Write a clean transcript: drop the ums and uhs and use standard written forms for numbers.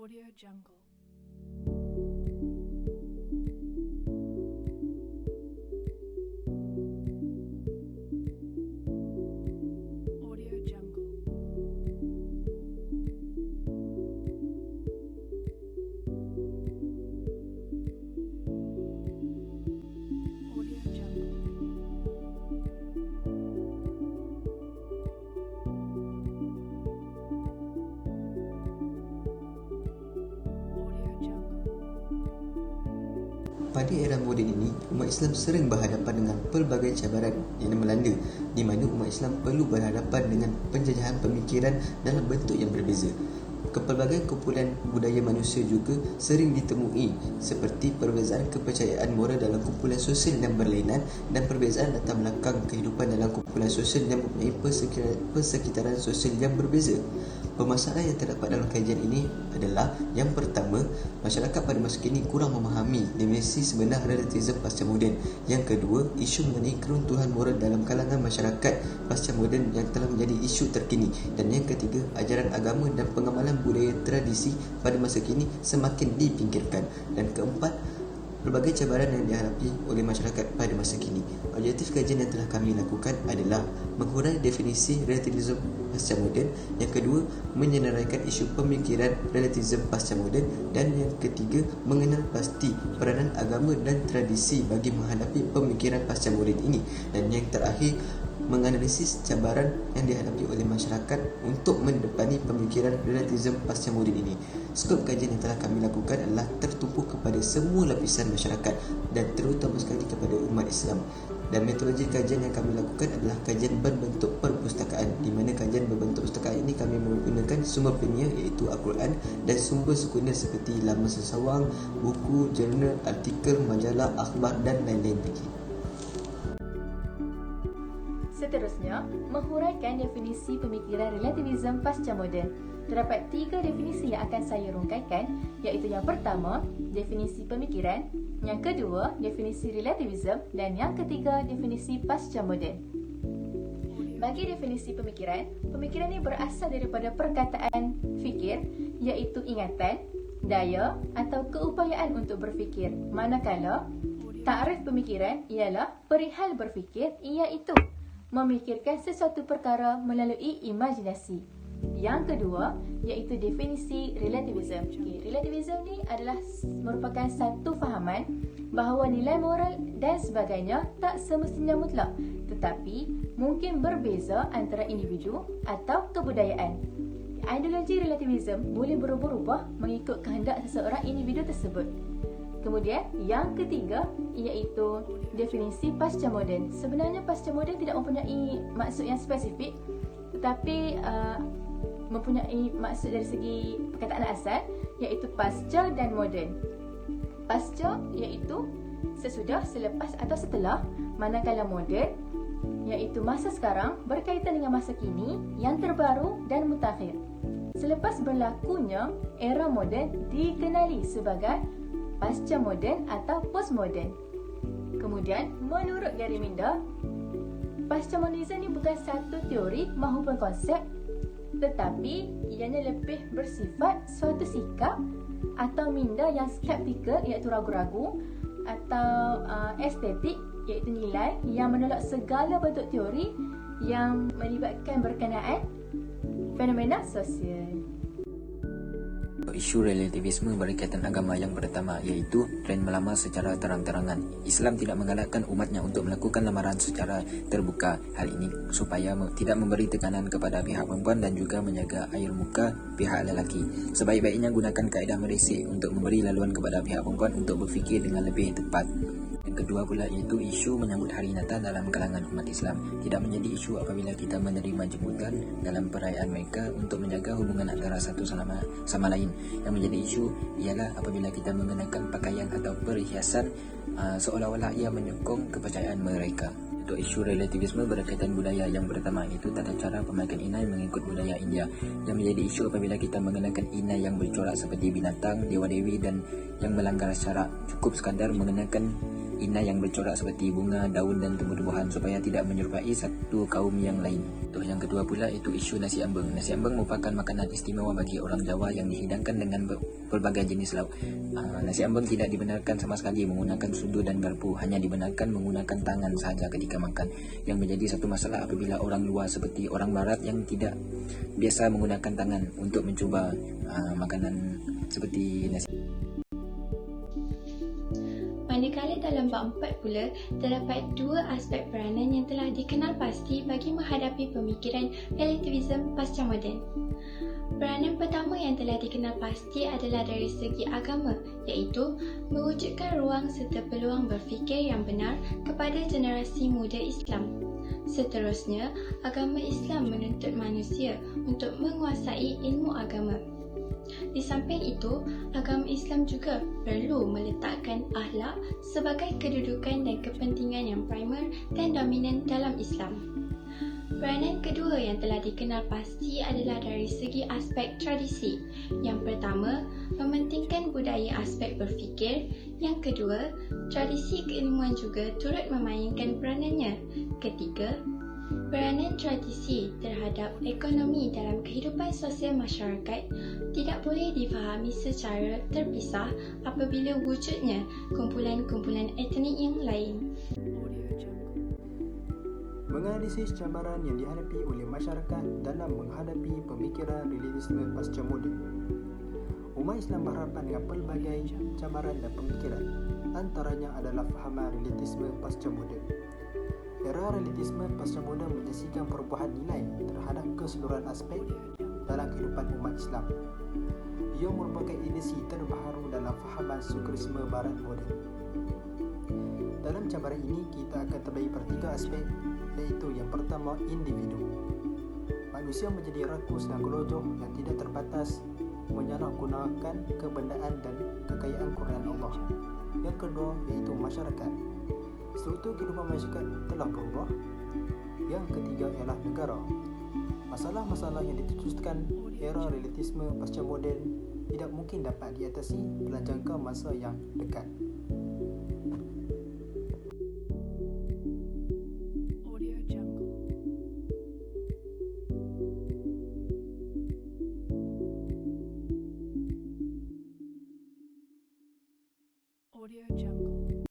Audio Jungle. Audio Jungle. Audio Jungle. Audio Jungle. Pada era moden ini, umat Islam sering berhadapan dengan pelbagai cabaran yang melanda, di mana umat Islam perlu berhadapan dengan penjajahan pemikiran dalam bentuk yang berbeza. Kepelbagaian kumpulan budaya manusia juga sering ditemui, seperti perbezaan kepercayaan moral dalam kumpulan sosial yang berlainan dan perbezaan latar belakang kehidupan dalam kumpulan sosial yang mempunyai persekitaran sosial yang berbeza. Permasalahan yang terdapat dalam kajian ini adalah: yang pertama, masyarakat pada masa kini kurang memahami definisi sebenar relativisme pasca moden. Yang kedua, isu mengenai keruntuhan moral dalam kalangan masyarakat pasca moden yang telah menjadi isu terkini. Dan yang ketiga, ajaran agama dan pengamalan budaya tradisi pada masa kini semakin dipinggirkan. Dan keempat, pelbagai cabaran yang dihadapi oleh masyarakat pada masa kini. Objektif kajian yang telah kami lakukan adalah menghurai definisi relativisme pasca moden, yang kedua, menyenaraikan isu pemikiran relativisme pasca moden, dan yang ketiga, mengenal pasti peranan agama dan tradisi bagi menghadapi pemikiran pasca moden ini, dan yang terakhir, menganalisis cabaran yang dihadapi oleh masyarakat untuk mendepani pemikiran relativisme pasca moden ini. Skop kajian yang telah kami lakukan adalah tertumpu kepada semua lapisan masyarakat dan terutama sekali kepada umat Islam. Dan metodologi kajian yang kami lakukan adalah kajian berbentuk perpustakaan, di mana kajian berbentuk perpustakaan ini kami menggunakan sumber premier iaitu Al-Quran dan sumber sekunder seperti laman sesawang, buku, jurnal, artikel, majalah, akhbar dan lain-lain lagi. Seterusnya, menghuraikan definisi pemikiran relativisme pasca moden. Terdapat 3 definisi yang akan saya rungkaikan, iaitu yang pertama, definisi pemikiran, yang kedua, definisi relativisme, dan yang ketiga, definisi pasca moden. Bagi definisi pemikiran, pemikiran ini berasal daripada perkataan fikir, iaitu ingatan, daya atau keupayaan untuk berfikir. Manakala, takrif pemikiran ialah perihal berfikir, iaitu memikirkan sesuatu perkara melalui imajinasi. Yang kedua, iaitu definisi relativisme. Relativisme ni adalah merupakan satu fahaman bahawa nilai moral dan sebagainya tak semestinya mutlak, tetapi mungkin berbeza antara individu atau kebudayaan. Ideologi relativisme boleh berubah-ubah mengikut kehendak seseorang individu tersebut. Kemudian, yang ketiga iaitu definisi pasca moden. Sebenarnya pasca moden tidak mempunyai maksud yang spesifik, tetapi mempunyai maksud dari segi perkataan asal, iaitu pasca dan moden. Pasca iaitu sesudah, selepas atau setelah, manakala moden iaitu masa sekarang berkaitan dengan masa kini yang terbaru dan mutakhir. Selepas berlakunya era moden dikenali sebagai pasca moden atau postmoden. Kemudian, menurut Gary Minda, pasca modernisme ini bukan satu teori maupun konsep, tetapi ianya lebih bersifat suatu sikap atau minda yang skeptikal, iaitu ragu-ragu, atau estetik, iaitu nilai yang menolak segala bentuk teori yang melibatkan berkenaan fenomena sosial. Isu relativisme berkaitan agama yang pertama iaitu tren melamar secara terang-terangan. Islam tidak menggalakkan umatnya untuk melakukan lamaran secara terbuka. Hal ini supaya tidak memberi tekanan kepada pihak perempuan dan juga menjaga air muka pihak lelaki. Sebaik-baiknya gunakan kaedah meresik untuk memberi laluan kepada pihak perempuan untuk berfikir dengan lebih tepat. Yang kedua pula iaitu isu menyambut hari Natal dalam kalangan umat Islam. Tidak menjadi isu apabila kita menerima jemputan dalam perayaan mereka untuk menjaga hubungan antara satu sama lain. Yang menjadi isu ialah apabila kita mengenakan pakaian atau perhiasan seolah-olah ia menyokong kepercayaan mereka. Untuk isu relativisme berkaitan budaya yang pertama itu tata cara pemakaian inai mengikut budaya India yang menjadi isu apabila kita mengenakan inai yang bercorak seperti binatang, dewa-dewi dan yang melanggar syarak. Cukup sekadar mengenakan inai yang bercorak seperti bunga, daun dan tumbuh-tumbuhan supaya tidak menyerupai satu kaum yang lain. Untuk yang kedua pula itu isu nasi ambeng. Nasi ambeng merupakan makanan istimewa bagi orang Jawa yang dihidangkan dengan pelbagai jenis lauk. Nasi ambeng tidak dibenarkan sama sekali menggunakan sudu dan garpu, hanya dibenarkan menggunakan tangan sahaja ketika makan, yang menjadi satu masalah apabila orang luar seperti orang barat yang tidak biasa menggunakan tangan untuk mencuba makanan seperti nasi. Manakala dalam bab 4 pula, terdapat dua aspek peranan yang telah dikenal pasti bagi menghadapi pemikiran relativisme pasca moden. Peranan pertama yang telah dikenal pasti adalah dari segi agama, iaitu mewujudkan ruang serta peluang berfikir yang benar kepada generasi muda Islam. Seterusnya, agama Islam menuntut manusia untuk menguasai ilmu agama. Di samping itu, agama Islam juga perlu meletakkan akhlak sebagai kedudukan dan kepentingan yang primer dan dominan dalam Islam. Peranan kedua yang telah dikenal pasti adalah dari segi aspek tradisi. Yang pertama, mementingkan budaya aspek berfikir. Yang kedua, tradisi keilmuan juga turut memainkan peranannya. Ketiga, peranan tradisi terhadap ekonomi dalam kehidupan sosial masyarakat tidak boleh difahami secara terpisah apabila wujudnya kumpulan-kumpulan etnik yang lain. Audio Jungle. Menganalisis cabaran yang dihadapi oleh masyarakat dalam menghadapi pemikiran relativisme pasca moden. Umat Islam berhadapan dengan pelbagai cabaran dan pemikiran. Antaranya adalah fahaman relativisme pasca moden. Era relativisme pasca moden menyaksikan perubahan nilai terhadap keseluruhan aspek dalam kehidupan umat Islam. Ia merupakan edisi terbaru dalam fahaman sukrisme barat moden. Dalam cabaran ini, kita akan terbagi pada tiga aspek, iaitu yang pertama, individu. Manusia menjadi rakus dan gelojoh yang tidak terbatas menyalahgunakan kebendaan dan kekayaan kurniaan Allah. Yang kedua, iaitu masyarakat. Struktur kehidupan masyarakat telah berubah. Yang ketiga ialah negara. Masalah-masalah yang diteruskan era relativisme pasca moden tidak mungkin dapat diatasi dalam jangka masa yang dekat.